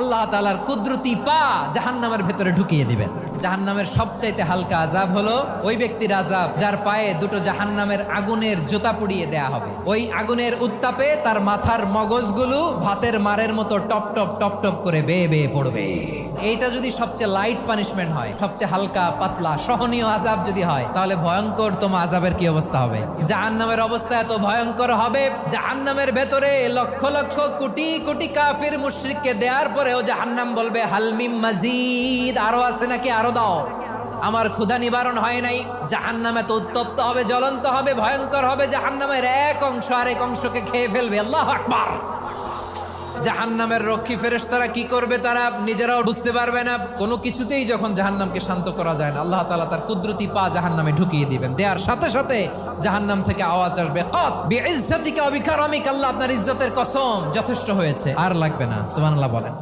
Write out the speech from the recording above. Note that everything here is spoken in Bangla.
আল্লাহ তাআলার কুদরতি পা জাহান্নামের ভেতরে ঢুকিয়ে দিবেন। জাহান্নামের সবচাইতে হালকা আযাব হলো ওই ব্যক্তির আযাব যার পায়ে দুটো জাহান্নামের আগুনের জুতা পুড়িয়ে দেয়া হবে। ওই আগুনের উত্তাপে তার মাথার মগজগুলো ভাতের মারের মতো টপ টপ টপ টপ করে বেয়ে বেয়ে পড়বে। এইটা যদি সবচেয়ে লাইট পানিশমেন্ট হয়, সবচেয়ে হালকা পাতলা সহনীয় আযাব যদি হয়, তাহলে ভয়ঙ্কর তোমার আযাবের কি অবস্থা হবে? জাহান্নামের অবস্থা এত ভয়ঙ্কর হবে, জাহান্নামের ভেতরে লক্ষ লক্ষ কোটি কোটি কাফির মুশরিককে দেওয়ার পরেও জাহান্নাম বলবে হালমিম মাজিদ, আরো আছে নাকি, আরো দাও, আমার ক্ষুধা নিবারণ হয় নাই। জাহান্নামে তো উত্তপ্ত হবে, জ্বলন্ত হবে, ভয়ঙ্কর হবে। জাহান্নামের এক অংশ আরেক অংশকে খেয়ে ফেলবে। আল্লাহু আকবার। জাহান্নামের রক্ষী ফেরেশতারা কি করবে তারা নিজেরাও বুঝতে পারবে না। কোনো কিছুতেই যখন জাহান্নামকে শান্ত করা যায় না, আল্লাহ তাআলা তার কুদরতি পা জাহান্নামে ঢুকিয়ে দিবেন। দেওয়ার সাথে সাথে জাহান্নাম থেকে আওয়াজ আসবে, কত বিইজ্জাতিকা ওয়া বিকারামিকা, আল্লাহ আপনার ইজ্জতের কসম, যথেষ্ট হয়েছে, আর লাগবে না। সুবহানাল্লাহ বলেন।